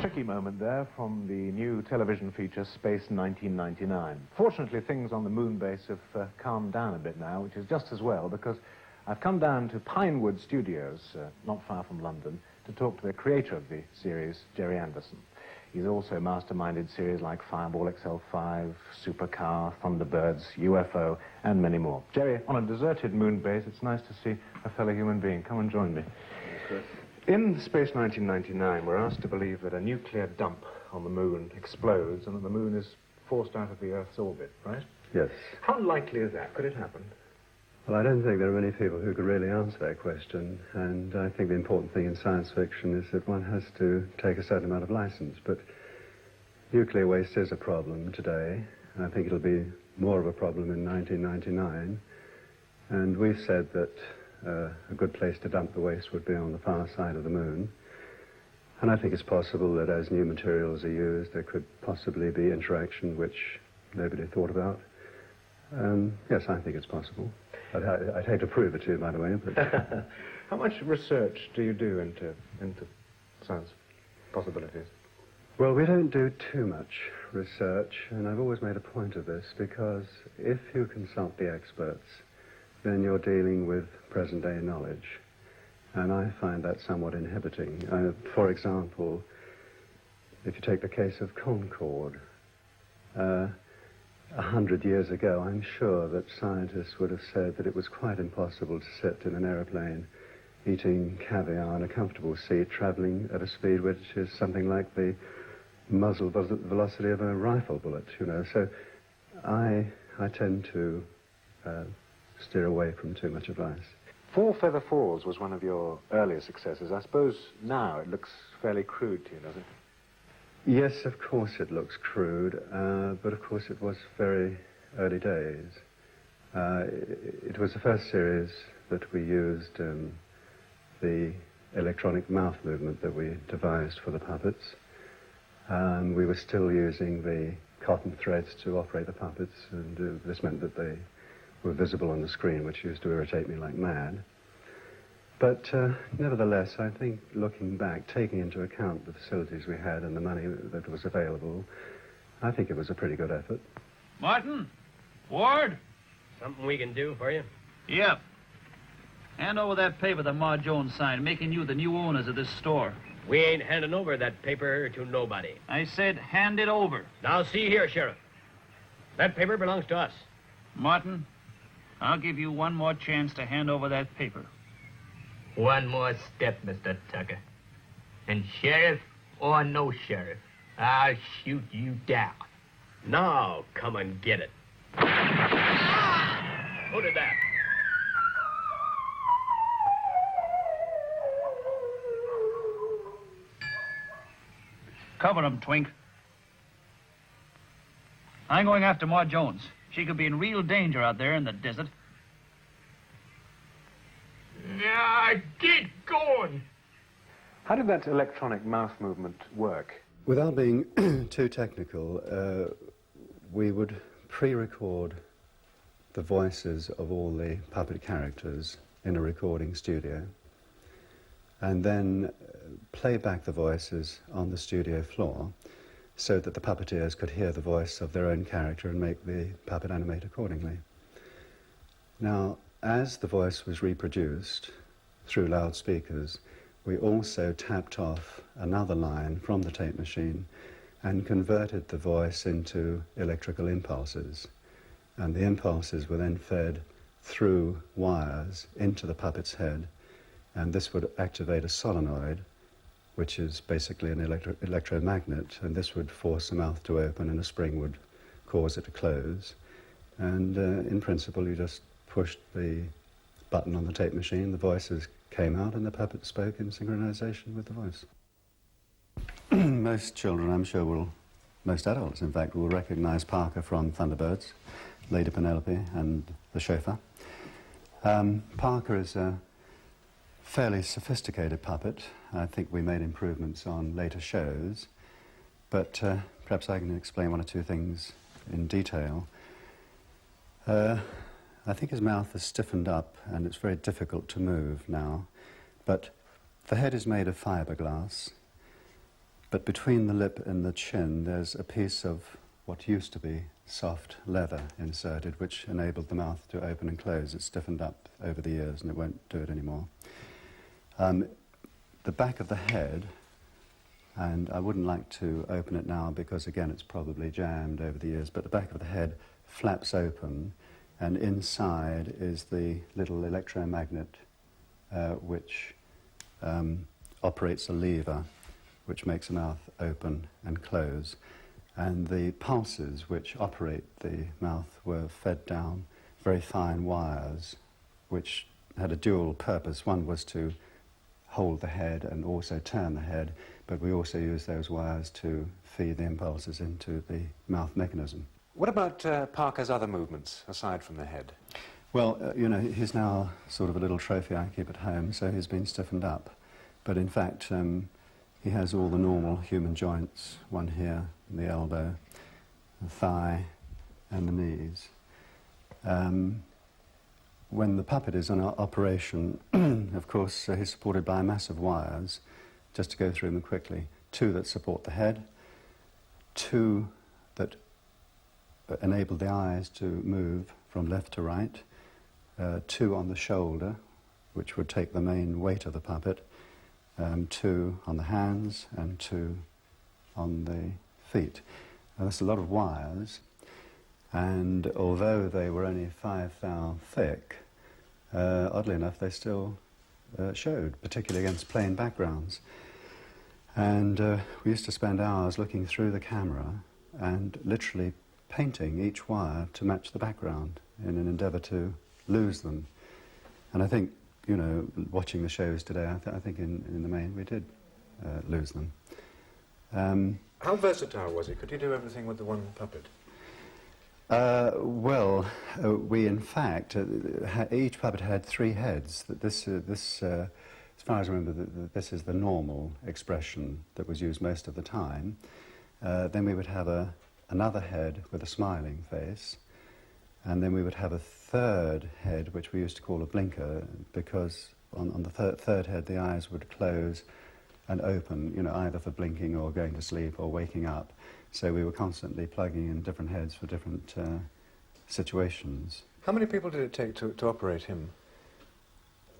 tricky moment there from the new television feature Space 1999. Fortunately, things on the moon base have calmed down a bit now, which is just as well, because I've come down to Pinewood Studios, not far from London, to talk to the creator of the series, Jerry Anderson. He's also masterminded series like Fireball XL5, Supercar, Thunderbirds, UFO, and many more. Jerry, on a deserted moon base, it's nice to see a fellow human being. Come and join me. Yes, in Space 1999, we're asked to believe that a nuclear dump on the moon explodes and that the moon is forced out of the Earth's orbit, right? yes. How likely is that? Could it happen? Well, I don't think there are many people who could really answer that question, and I think the important thing in science fiction is that one has to take a certain amount of license. But nuclear waste is a problem today, and I think it'll be more of a problem in 1999. And we've said that a good place to dump the waste would be on the far side of the moon. And I think it's possible that as new materials are used, there could possibly be interaction which nobody thought about. Yes, I think it's possible. I'd hate to prove it to you, by the way. But How much research do you do into science possibilities? well, we don't do too much research, and I've always made a point of this, because if you consult the experts, then you're dealing with present-day knowledge. And I find that somewhat inhibiting. For example, if you take the case of Concorde, 100 years ago, I'm sure that scientists would have said that it was quite impossible to sit in an aeroplane eating caviar in a comfortable seat, traveling at a speed which is something like the muzzle velocity of a rifle bullet, you know. So I tend to steer away from too much advice. Four Feather Falls was one of your earlier successes. I suppose now it looks fairly crude to you, does it? Yes, of course it looks crude, but of course it was very early days. It was the first series that we used the electronic mouth movement that we devised for the puppets. We were still using the cotton threads to operate the puppets, and this meant that they were visible on the screen, which used to irritate me like mad. But nevertheless, I think, looking back, taking into account the facilities we had and the money that was available, I think it was a pretty good effort. Martin? Ward? Something we can do for you? Yep. Hand over that paper that Ma Jones signed, making you the new owners of this store. We ain't handing over that paper to nobody. I said hand it over. Now, see here, Sheriff. That paper belongs to us. Martin, I'll give you one more chance to hand over that paper. One more step, Mr. Tucker. And sheriff or no sheriff, I'll shoot you down. Now, come and get it. Who did that? Cover him, Twink. I'm going after Ma Jones. She could be in real danger out there in the desert. Now, get going. How did that electronic mouth movement work? Without being too technical, we would pre-record the voices of all the puppet characters in a recording studio, and then play back the voices on the studio floor so that the puppeteers could hear the voice of their own character and make the puppet animate accordingly. Now, as the voice was reproduced through loudspeakers, we also tapped off another line from the tape machine and converted the voice into electrical impulses. And the impulses were then fed through wires into the puppet's head, and this would activate a solenoid, which is basically an electromagnet, and this would force the mouth to open and a spring would cause it to close. And in principle, you just pushed the button on the tape machine, the voices came out, and the puppet spoke in synchronization with the voice. Most children, I'm sure, most adults, in fact, will recognize Parker from Thunderbirds, Lady Penelope, and the chauffeur. Parker is a fairly sophisticated puppet. I think we made improvements on later shows, but perhaps I can explain one or two things in detail. I think his mouth is stiffened up and it's very difficult to move now, but the head is made of fiberglass. but between the lip and the chin there's a piece of what used to be soft leather inserted, which enabled the mouth to open and close. It's stiffened up over the years and it won't do it anymore. The back of the head, and I wouldn't like to open it now because again it's probably jammed over the years, but the back of the head flaps open and inside is the little electromagnet which operates a lever which makes the mouth open and close. And the pulses which operate the mouth were fed down very fine wires which had a dual purpose. One was to hold the head and also turn the head, but we also used those wires to feed the impulses into the mouth mechanism. What about Parker's other movements, aside from the head? Well, you know, he's now sort of a little trophy I keep at home, so he's been stiffened up. But in fact, he has all the normal human joints, one here, the elbow, the thigh, and the knees. When the puppet is on operation, of course, he's supported by a mass of wires, just to go through them quickly. 2 that support the head, 2 that enable the eyes to move from left to right, 2 on the shoulder, which would take the main weight of the puppet, 2 on the hands, and 2 on the feet. Now, that's a lot of wires, and although they were only 5 thou thick, oddly enough, they still showed, particularly against plain backgrounds. And we used to spend hours looking through the camera and literally painting each wire to match the background in an endeavour to lose them. And I think, you know, watching the shows today, I think in the main we did lose them. How versatile was he? Could he do everything with the one puppet? Well, we in fact, each puppet had 3 heads. As far as I remember, this is the normal expression that was used most of the time. Then we would have another head with a smiling face, and then we would have a 3rd head, which we used to call a blinker, because on the third head the eyes would close and open, you know, either for blinking or going to sleep or waking up. So we were constantly plugging in different heads for different situations. How many people did it take to operate him?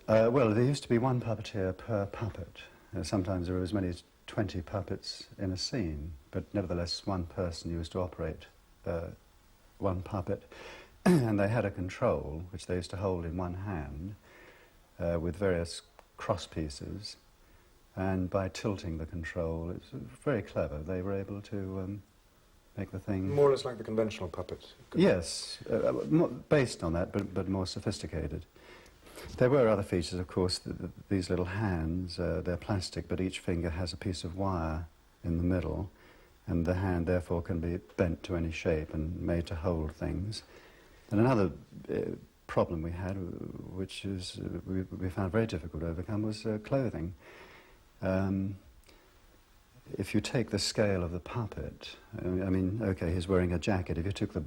Well, there used to be 1 puppeteer per puppet. Sometimes there were as many as 20 puppets in a scene, but nevertheless 1 person used to operate 1 puppet. And they had a control, which they used to hold in 1 hand, with various cross pieces. And by tilting the control, it's very clever. They were able to make the thing... More or less like the conventional puppets? Yes, based on that, but more sophisticated. There were other features, of course. These little hands, they're plastic, but each finger has a piece of wire in the middle, and the hand, therefore, can be bent to any shape and made to hold things. And another problem we had, which is we found very difficult to overcome, was clothing. If you take the scale of the puppet, I mean, okay, he's wearing a jacket. If you took the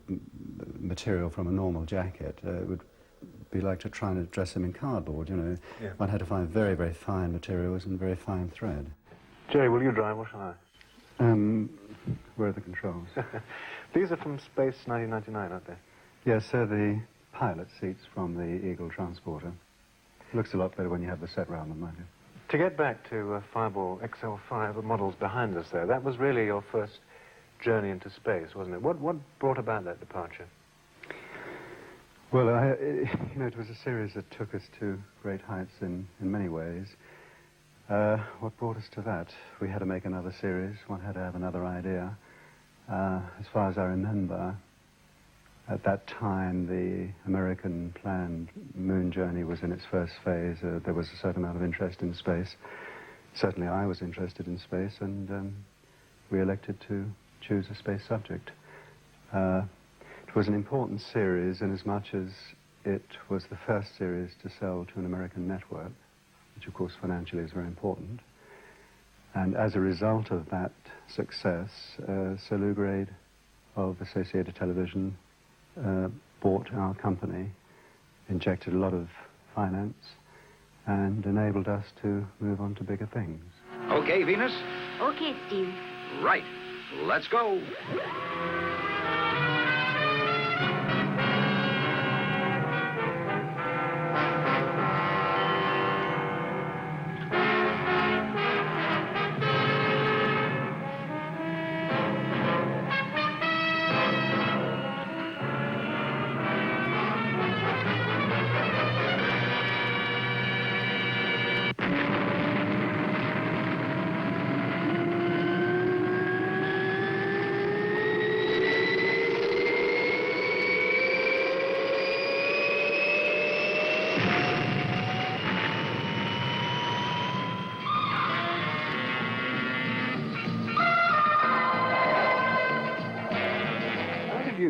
material from a normal jacket, it would be like to try and dress him in cardboard, you know. Yeah. One had to find very, very fine materials and very fine thread. Jerry, will you drive or shall I? Where are the controls? These are from Space 1999, aren't they? Yes, they're the pilot seats from the Eagle transporter. Looks a lot better when you have the set round them, mind you. To get back to Fireball XL5, the models behind us there, that was really your first journey into space, wasn't it? What brought about that departure? Well, you know, it was a series that took us to great heights in many ways. What brought us to that? We had to make another series. One had to have another idea. As far as I remember, at that time, the American planned moon journey was in its first phase. There was a certain amount of interest in space. Certainly I was interested in space, and we elected to choose a space subject. It was an important series inasmuch as it was the first series to sell to an American network, which of course financially is very important. And as a result of that success, Sir Lou Grade of Associated Television bought our company, injected a lot of finance, and enabled us to move on to bigger things. Okay, Venus, Okay, Steve. Right. Let's go.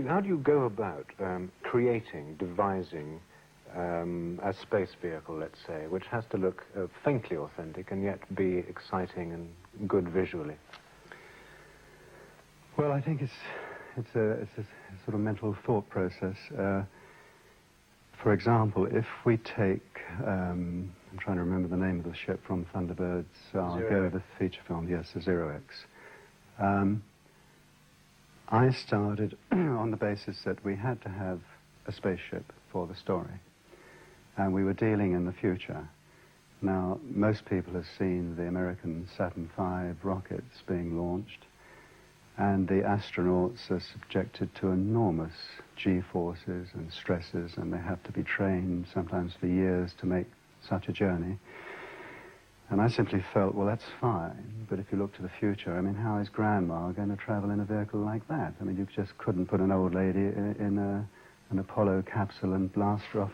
How do you go about creating, devising a space vehicle, let's say, which has to look faintly authentic and yet be exciting and good visually? Well, I think it's a sort of mental thought process. For example, if we take, I'm trying to remember the name of the ship from Thunderbirds, I'll go with the feature film, yes, the Zero X. I started on the basis that we had to have a spaceship for the story, and we were dealing in the future. Now, most people have seen the American Saturn V rockets being launched, and the astronauts are subjected to enormous G-forces and stresses, and they have to be trained sometimes for years to make such a journey. And I simply felt, well, that's fine, but if you look to the future, I mean, how is Grandma going to travel in a vehicle like that? I mean, you just couldn't put an old lady in an Apollo capsule and blast her off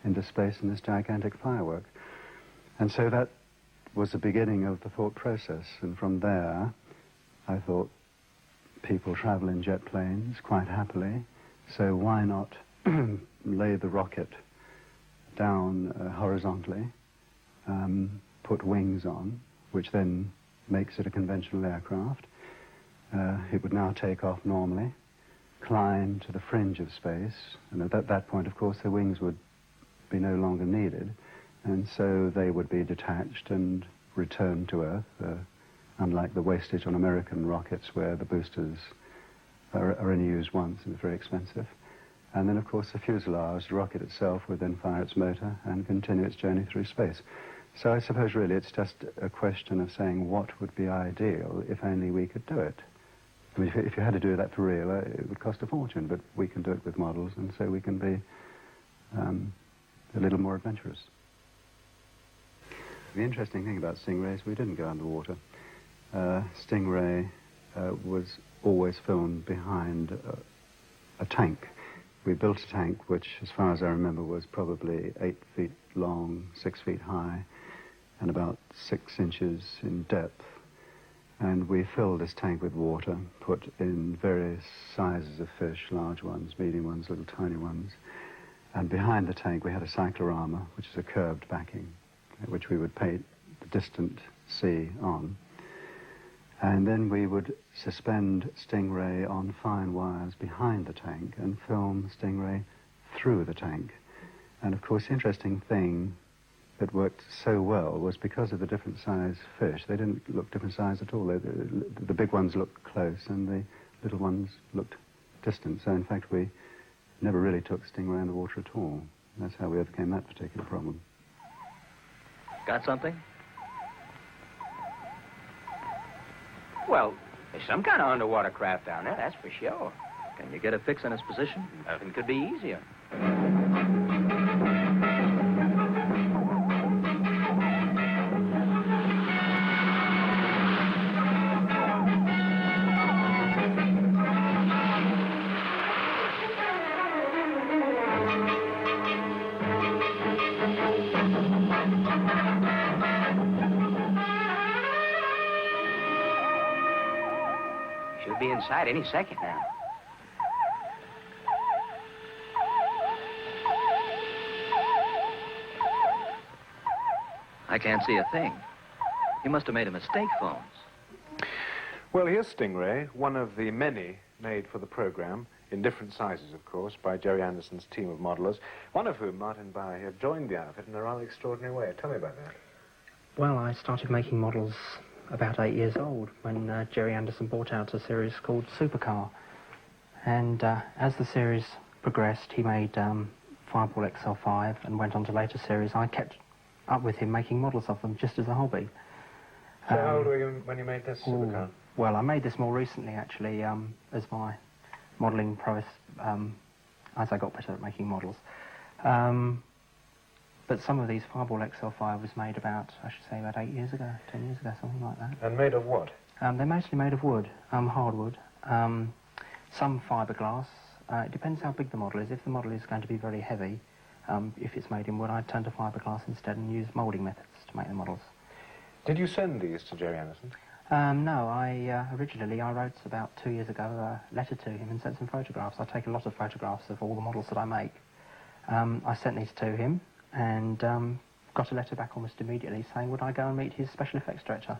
into space in this gigantic firework. And so that was the beginning of the thought process, and from there, I thought, people travel in jet planes quite happily, so why not lay the rocket down horizontally, put wings on, which then makes it a conventional aircraft. It would now take off normally, climb to the fringe of space, and at that point, of course, the wings would be no longer needed, and so they would be detached and returned to Earth, unlike the wastage on American rockets where the boosters are only used once and it's very expensive. And then, of course, the fuselage, the rocket itself, would then fire its motor and continue its journey through space. So I suppose really it's just a question of saying what would be ideal if only we could do it. I mean, if you had to do that for real, it would cost a fortune, but we can do it with models, and so we can be a little more adventurous. The interesting thing about Stingray is we didn't go underwater. Stingray was always filmed behind a tank. We built a tank which, as far as I remember, was probably 8 feet long, 6 feet high, and about 6 inches in depth. And we filled this tank with water, put in various sizes of fish, large ones, medium ones, little tiny ones. And behind the tank we had a cyclorama, which is a curved backing, which we would paint the distant sea on. And then we would suspend Stingray on fine wires behind the tank and film Stingray through the tank. And of course, the interesting thing that worked so well was because of the different size fish. They didn't look different size at all. The big ones looked close and the little ones looked distant. So in fact, we never really took Stingray underwater at all. That's how we overcame that particular problem. Got something? Well, there's some kind of underwater craft down there, that's for sure. Can you get a fix on his position? Nothing could be easier. Should be inside any second now. I can't see a thing. He must have made a mistake, Phones. Well, here's Stingray, one of the many made for the program, in different sizes, of course, by Jerry Anderson's team of modelers, one of whom, Martin Bauer, here, joined the outfit in a rather extraordinary way. Tell me about that. Well, I started making models about 8 years old when Jerry Anderson brought out a series called Supercar. And as the series progressed, he made Fireball XL5 and went on to later series. I kept up with him making models of them just as a hobby. So how old were you when you made this Supercar? Well, I made this more recently, actually, as my modelling prowess, as I got better at making models. But some of these Fireball XL5 was made about, I should say, about 8 years ago, 10 years ago, something like that. And made of what? They're mostly made of wood, hardwood. Some fiberglass. It depends how big the model is. If the model is going to be very heavy, if it's made in wood, I'd turn to fiberglass instead and use moulding methods to make the models. Did you send these to Jerry Anderson? No, originally I wrote about 2 years ago a letter to him and sent some photographs. I take a lot of photographs of all the models that I make. I sent these to him and got a letter back almost immediately saying would I go and meet his special effects director,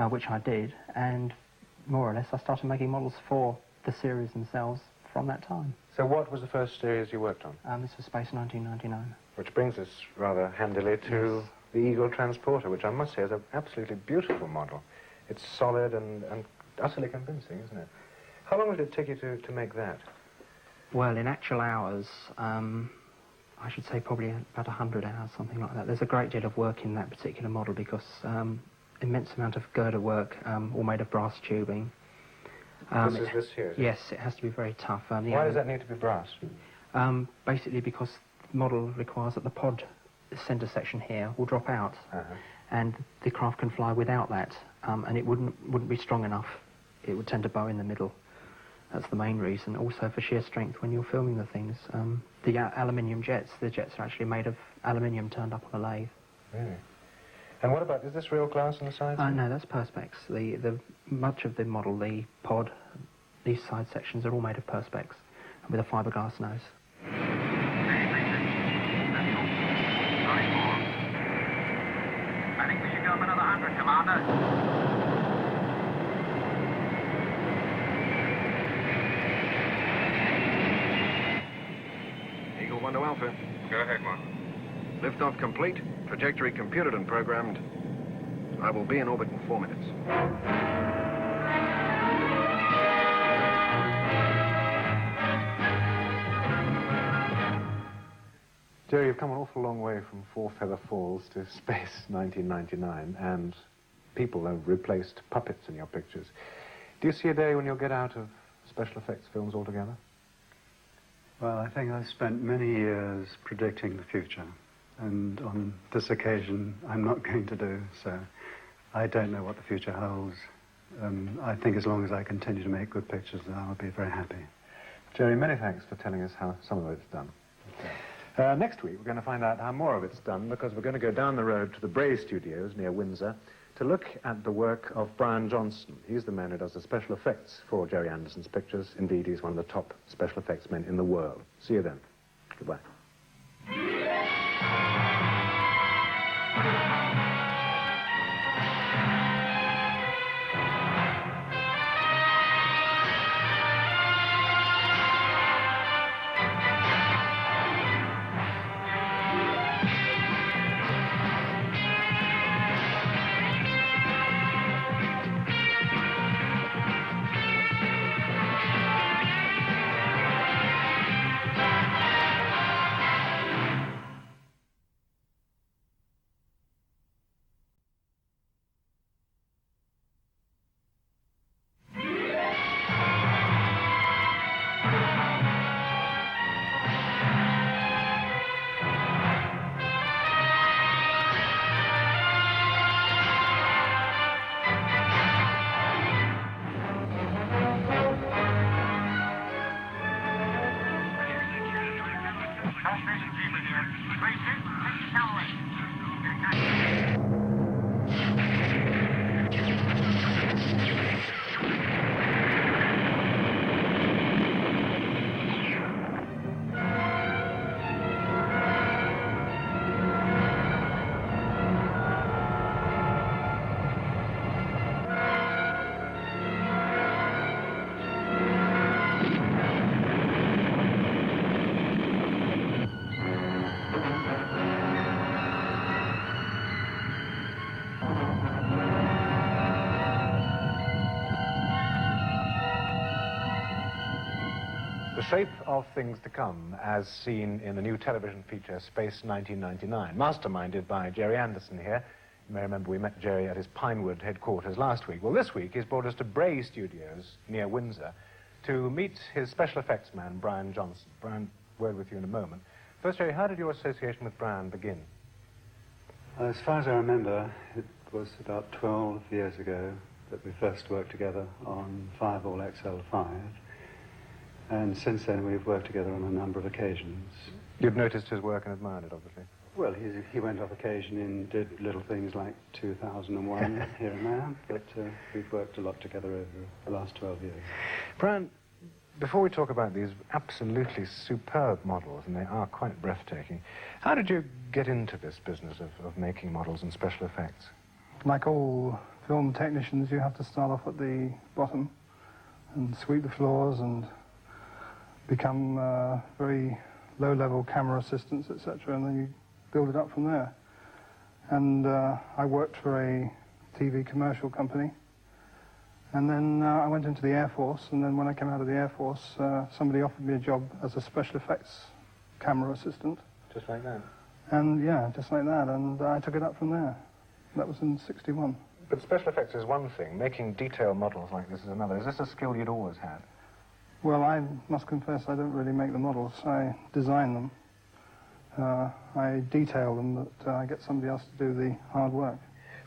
which I did, and more or less I started making models for the series themselves from that time. So what was the first series you worked on? This was Space 1999. Which brings us rather handily to the Eagle Transporter, which I must say is an absolutely beautiful model. It's solid and utterly convincing, isn't it? How long did it take you to make that? Well, in actual hours, I should say probably about 100 hours, something like that. There's a great deal of work in that particular model because immense amount of girder work, all made of brass tubing. This is this here? Yes, it has to be very tough. Why does that need to be brass? Basically because the model requires that the pod centre section here will drop out, and the craft can fly without that, and it wouldn't be strong enough. It would tend to bow in the middle. That's the main reason. Also for sheer strength when you're filming the things. The aluminium jets, the jets are actually made of aluminium turned up on a lathe. Really? And what about, is this real glass on the sides? No, that's Perspex. Much of the model, the pod, these side sections are all made of Perspex with a fiberglass nose. I think we should go up another 100, Commander. Eagle 1 to Alpha. Go ahead, Mark. Liftoff complete. Trajectory computed and programmed. I will be in orbit in 4 minutes. Jerry, you've come an awful long way from Four Feather Falls to Space 1999, and people have replaced puppets in your pictures. Do you see a day when you'll get out of special effects films altogether? Well, I think I've spent many years predicting the future, and on this occasion I'm not going to do so. I don't know what the future holds. I think as long as I continue to make good pictures, I'll be very happy. Jerry, many thanks for telling us how some of it's done. Next week, we're going to find out how more of it's done, because we're going to go down the road to the Bray Studios near Windsor to look at the work of Brian Johnston. He's the man who does the special effects for Jerry Anderson's pictures. Indeed, he's one of the top special effects men in the world. See you then. Goodbye. shape of things to come, as seen in the new television feature Space 1999, masterminded by Jerry Anderson here. You may remember we met Jerry at his Pinewood headquarters last week. Well, this week he's brought us to Bray Studios near Windsor to meet his special effects man, Brian Johnson. Brian, word with you in a moment. First, Jerry, how did your association with Brian begin? As far as I remember, it was about 12 years ago that we first worked together on 5-All XL5. And since then we've worked together on a number of occasions. You've noticed his work and admired it, obviously. Well, he went off occasion and did little things like 2001 here and there, but we've worked a lot together over the last 12 years. Brian, before we talk about these absolutely superb models, and they are quite breathtaking, how did you get into this business of making models and special effects? Like all film technicians, you have to start off at the bottom and sweep the floors and become very low-level camera assistants, etc., and then you build it up from there. And I worked for a TV commercial company, and then I went into the Air Force, and then when I came out of the Air Force, somebody offered me a job as a special effects camera assistant. Just like that? And yeah, just like that, and I took it up from there. That was in '61. But special effects is one thing, making detailed models like this is another. Is this a skill you'd always had? Well, I must confess I don't really make the models. I design them. I detail them, but I get somebody else to do the hard work.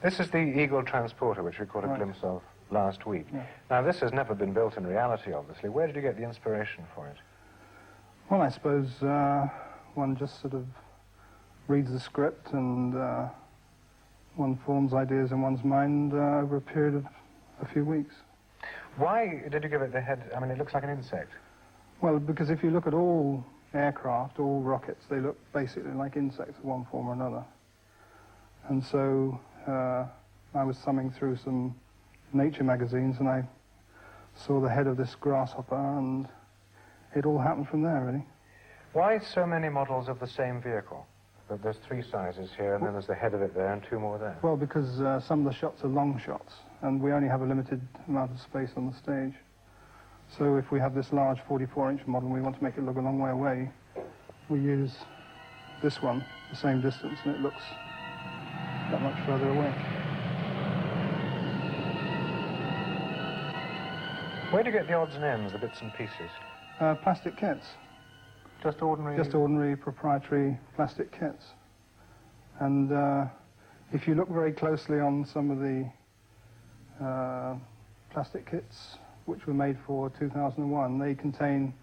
This is the Eagle transporter, which we caught a glimpse of last week. Yeah. Now, this has never been built in reality, obviously. Where did you get the inspiration for it? Well, I suppose one just sort of reads the script and one forms ideas in one's mind over a period of a few weeks. Why did you give it the head? I mean, it looks like an insect. Well, because if you look at all aircraft, all rockets, they look basically like insects of one form or another. And so I was thumbing through some nature magazines and I saw the head of this grasshopper, and it all happened from there, really. Why so many models of the same vehicle? There's 3 sizes here, and then there's the head of it there, and 2 more there. Well, because some of the shots are long shots, and we only have a limited amount of space on the stage. So if we have this large 44-inch model and we want to make it look a long way away, we use this one, the same distance, and it looks that much further away. Where do you get the odds and ends, the bits and pieces? Plastic kits. Just ordinary? Just ordinary proprietary plastic kits. And if you look very closely on some of the plastic kits which were made for 2001, they contain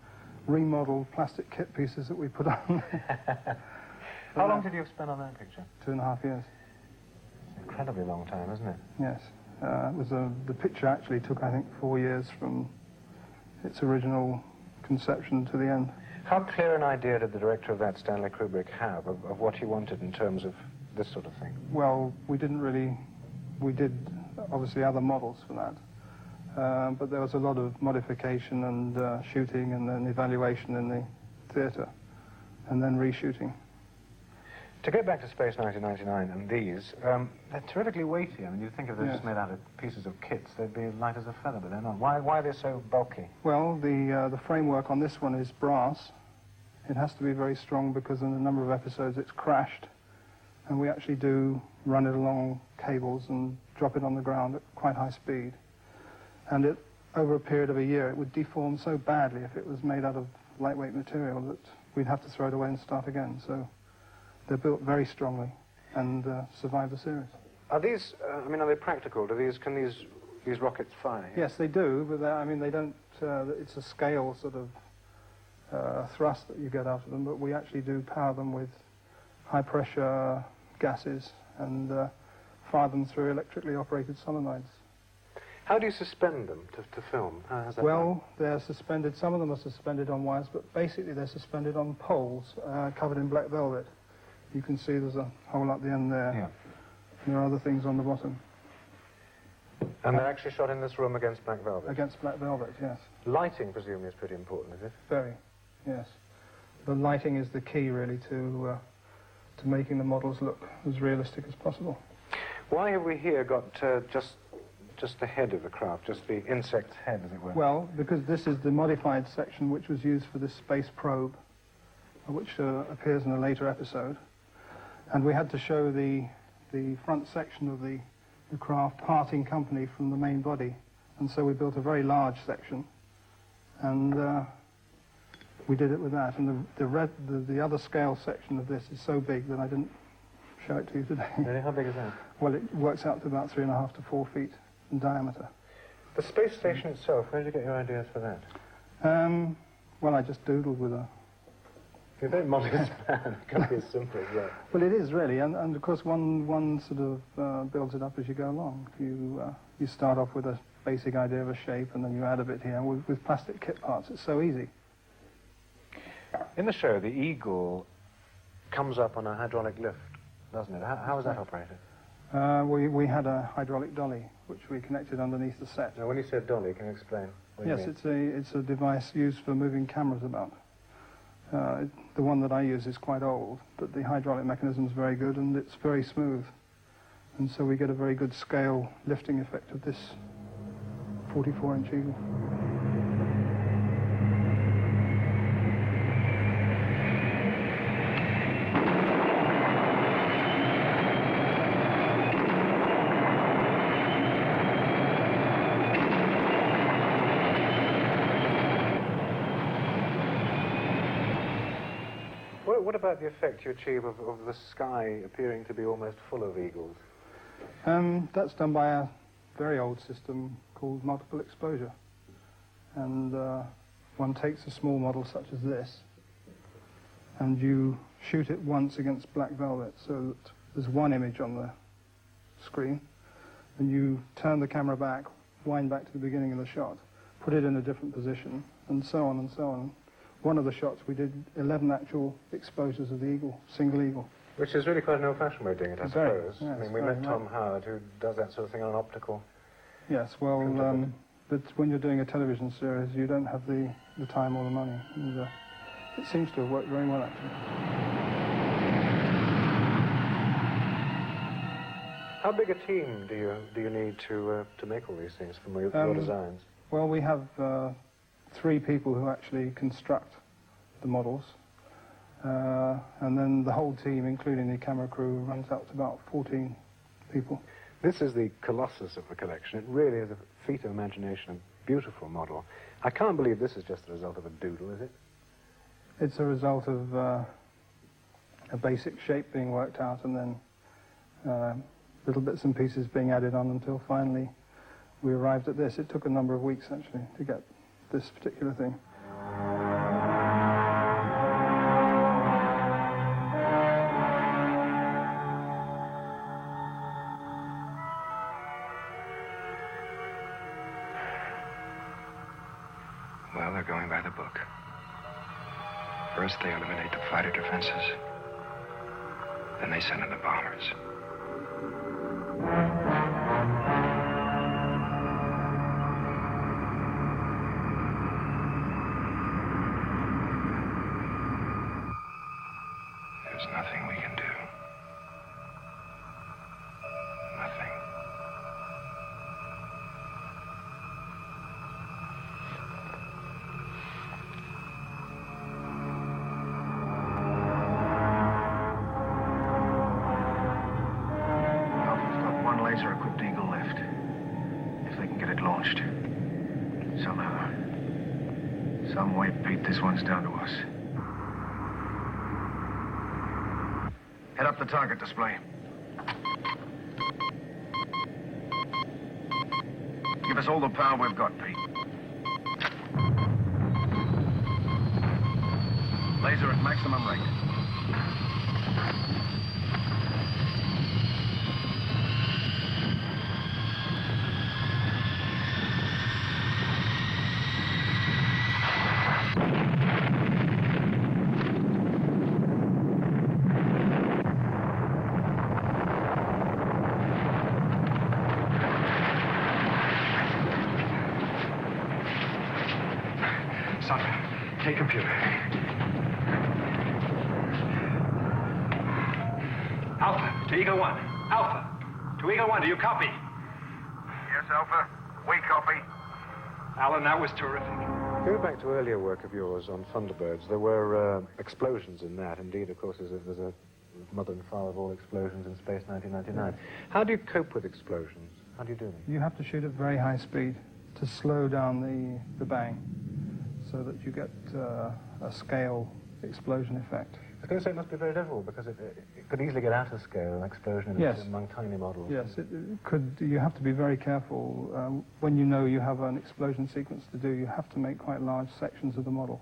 remodeled plastic kit pieces that we put on. How long did you spend on that picture? 2.5 years. It's an incredibly long time, isn't it? Yes. The picture actually took, I think, 4 years from its original conception to the end. How clear an idea did the director of that, Stanley Kubrick, have of what he wanted in terms of this sort of thing? Well, we didn't really... We did, obviously, other models for that. But there was a lot of modification and shooting and then evaluation in the theatre, and then reshooting. To get back to Space 1999 and these, they're terrifically weighty. I mean, you'd think if they're just made out of pieces of kits, they'd be light as a feather, but they're not. Why are they so bulky? Well, the framework on this one is brass. It has to be very strong because in a number of episodes it's crashed, and we actually do run it along cables and drop it on the ground at quite high speed. And over a period of a year, it would deform so badly if it was made out of lightweight material that we'd have to throw it away and start again. So they're built very strongly and survive the series. Are these, are they practical? Can these rockets fly? Yes, they do, but they don't, it's a scale sort of thrust that you get out of them, but we actually do power them with high-pressure gases and fire them through electrically operated solenoids. How do you suspend them to film? How does that Well, they're suspended, some of them are suspended on wires, but basically they're suspended on poles covered in black velvet. You can see there's a hole at the end there. Yeah. There are other things on the bottom. And they're actually shot in this room against black velvet? Against black velvet, yes. Lighting, presumably, is pretty important, is it? Very, yes. The lighting is the key, really, to making the models look as realistic as possible. Why have we here got just just the head of the craft, just the insect's head, as it were? Well, because this is the modified section which was used for this space probe, which appears in a later episode. And we had to show the front section of the craft parting company from the main body. And so we built a very large section. And we did it with that. And the other scale section of this is so big that I didn't show it to you today. Really? How big is that? Well, it works out to about 3.5 to 4 feet in diameter. The space station itself, where did you get your ideas for that? Well, I just doodled with a... You're a very modest man. It can't be as simple as that. Well, it is really, and of course one sort of builds it up as you go along. You start off with a basic idea of a shape, and then you add a bit here. With plastic kit parts, it's so easy. In the show, the Eagle comes up on a hydraulic lift, doesn't it? How is that operated? We had a hydraulic dolly, which we connected underneath the set. Now, when you said dolly, can you explain what Yes, you mean? it's a device used for moving cameras about. The one that I use is quite old, but the hydraulic mechanism is very good and it's very smooth. And so we get a very good scale lifting effect of this 44-inch Eagle. What about the effect you achieve of the sky appearing to be almost full of eagles? That's done by a very old system called multiple exposure. And one takes a small model such as this, and you shoot it once against black velvet, so that there's one image on the screen, and you turn the camera back, wind back to the beginning of the shot, put it in a different position, and so on and so on. One of the shots we did 11 actual exposures of the eagle, single eagle. Which is really quite an old-fashioned way of doing it, I suppose. Yes, I mean, we met Tom Howard, who does that sort of thing on an optical. Yes, well, but when you're doing a television series, you don't have the time or the money. And, it seems to have worked very well, actually. How big a team do you need to make all these things from your designs? Well, we have 3 people who actually construct the models. And then the whole team, including the camera crew, runs out to about 14 people. This is the colossus of the collection. It really is a feat of imagination, a beautiful model. I can't believe this is just the result of a doodle, is it? It's a result of a basic shape being worked out and then little bits and pieces being added on until finally we arrived at this. It took a number of weeks, actually, to get this particular thing. Well, they're going by the book. First, they eliminate the fighter defenses. Then they send in the bombers. There's nothing we can do. Nothing. Laser-equipped Eagle left. If they can get it launched. Somehow. Some way, Pete, this one's down to us. Head up the target display. Give us all the power we've got, Pete. Laser at maximum rate. Hey, computer. Alpha to Eagle 1. Alpha to Eagle 1. Do you copy? Yes, Yes, Alpha. We copy. Alan, that was terrific. Going back to earlier work of yours on Thunderbirds, there were explosions in that. Indeed, of course, there's a mother and father of all explosions in Space 1999. How do you cope with explosions? How do you do them? You have to shoot at very high speed to slow down the bang so that you get a scale explosion effect. I was going to say it must be very difficult because it could easily get out of scale, an explosion Yes. among tiny models. Yes, it could. You have to be very careful. When you know you have an explosion sequence to do, you have to make quite large sections of the model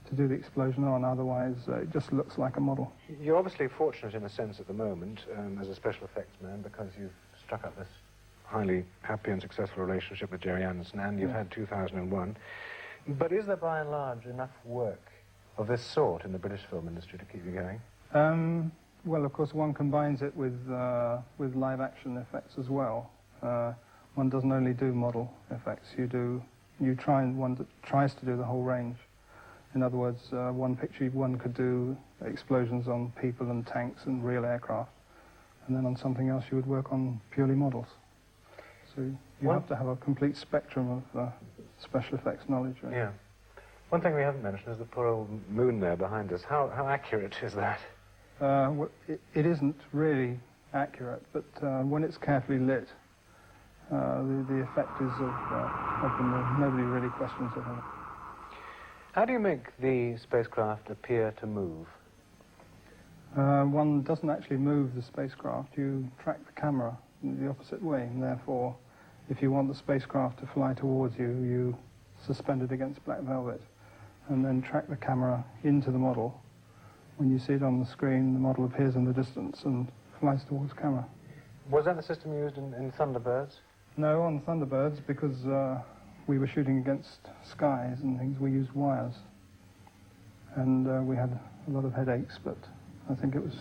to do the explosion on, otherwise it just looks like a model. You're obviously fortunate in a sense at the moment as a special effects man because you've struck up this highly happy and successful relationship with Jerry Anderson, and you've had 2001. But is there by and large enough work of this sort in the British film industry to keep you going? Well, of course, one combines it with live action effects as well. One doesn't only do model effects. One tries to do the whole range. In other words, one picture one could do explosions on people and tanks and real aircraft, and then on something else you would work on purely models. So you have to have a complete spectrum of special effects knowledge. Right? Yeah. One thing we haven't mentioned is the poor old moon there behind us. How accurate is that? Well, it isn't really accurate, but when it's carefully lit, the effect is of the moon. Nobody really questions it. How do you make the spacecraft appear to move? One doesn't actually move the spacecraft. You track the camera in the opposite way, and therefore, if you want the spacecraft to fly towards you, you suspend it against black velvet, and then track the camera into the model. When you see it on the screen, the model appears in the distance and flies towards camera. Was that the system used in Thunderbirds? No, on Thunderbirds, because we were shooting against skies and things, we used wires. And we had a lot of headaches, but I think it was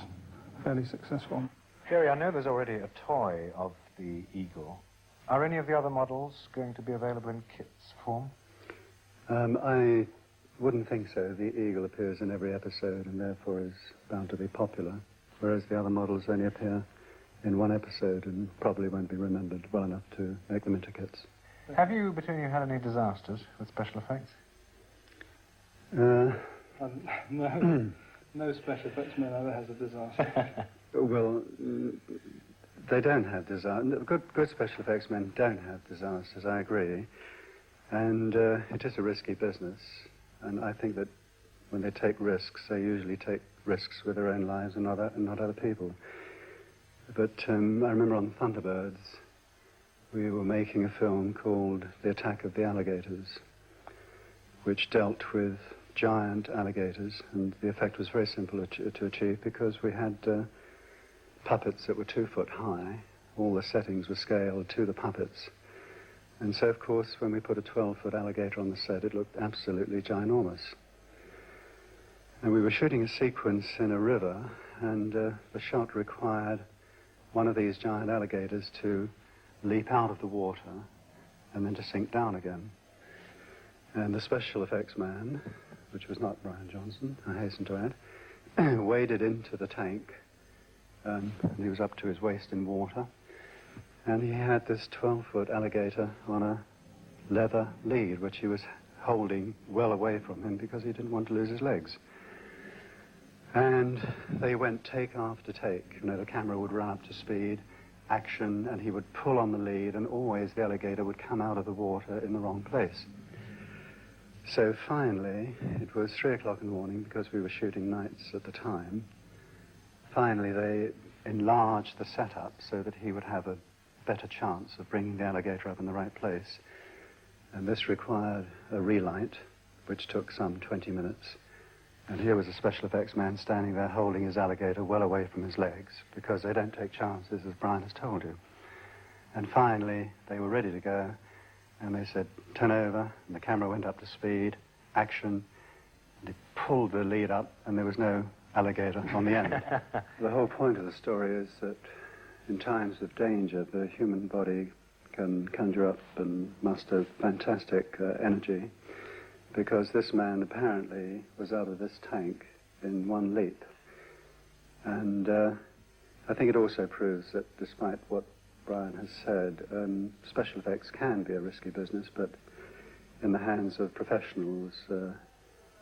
fairly successful. Jerry, I know there's already a toy of the Eagle. Are any of the other models going to be available in kits form? I wouldn't think so. The Eagle appears in every episode and therefore is bound to be popular, whereas the other models only appear in one episode and probably won't be remembered well enough to make them into kits. Have you, between you, had any disasters with special effects? No, no special effects man ever has a disaster. Well, they don't have disasters. Good special effects men don't have disasters, I agree. And it is a risky business. And I think that when they take risks, they usually take risks with their own lives and not other people. But I remember on Thunderbirds, we were making a film called The Attack of the Alligators, which dealt with giant alligators, and the effect was very simple to achieve because we had puppets that were 2 foot high. All the settings were scaled to the puppets. And so, of course, when we put a 12-foot alligator on the set, it looked absolutely ginormous. And we were shooting a sequence in a river, and the shot required one of these giant alligators to leap out of the water and then to sink down again. And the special effects man, which was not Brian Johnson, I hasten to add, waded into the tank, and he was up to his waist in water. And he had this 12-foot alligator on a leather lead, which he was holding well away from him because he didn't want to lose his legs. And they went take after take. You know, the camera would run up to speed, action, and he would pull on the lead, and always the alligator would come out of the water in the wrong place. So finally, it was 3 o'clock in the morning because we were shooting nights at the time. Finally, they enlarged the setup so that he would have a better chance of bringing the alligator up in the right place. And this required a relight, which took some 20 minutes. And here was a special effects man standing there holding his alligator well away from his legs, because they don't take chances, as Brian has told you. And finally, they were ready to go, and they said, turn over, and the camera went up to speed, action, and he pulled the lead up, and there was no alligator on the end. The whole point of the story is that in times of danger, the human body can conjure up and muster fantastic energy, because this man apparently was out of this tank in one leap. And I think it also proves that despite what Brian has said, special effects can be a risky business, but in the hands of professionals,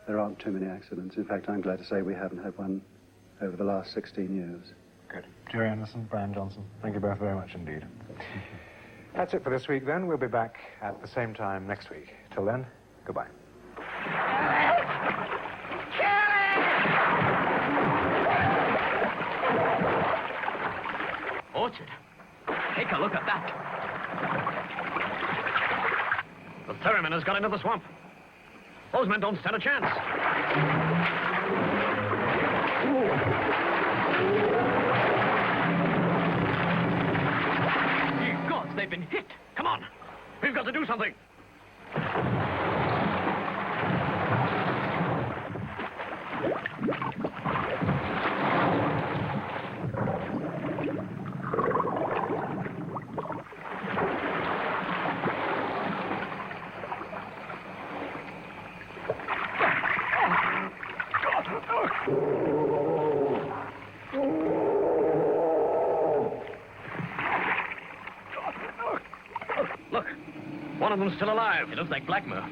there aren't too many accidents. In fact, I'm glad to say we haven't had one over the last 16 years. Good. Jerry Anderson, Brian Johnson, thank you both very much indeed. That's it for this week, then. We'll be back at the same time next week. Till then, goodbye. Orchard. Take a look at that. The Theremin has got into the swamp. Those men don't stand a chance. Ye gods, they've been hit. Come on. We've got to do something. Look, one of them's still alive. It looks like Blackmer.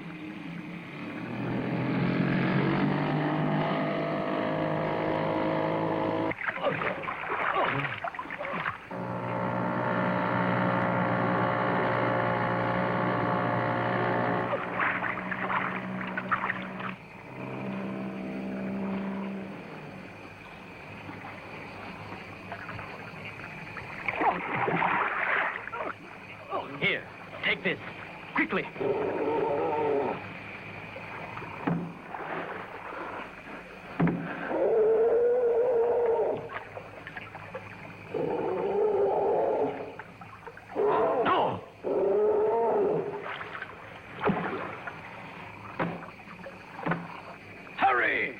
Here, take this. Quickly. No! Hurry!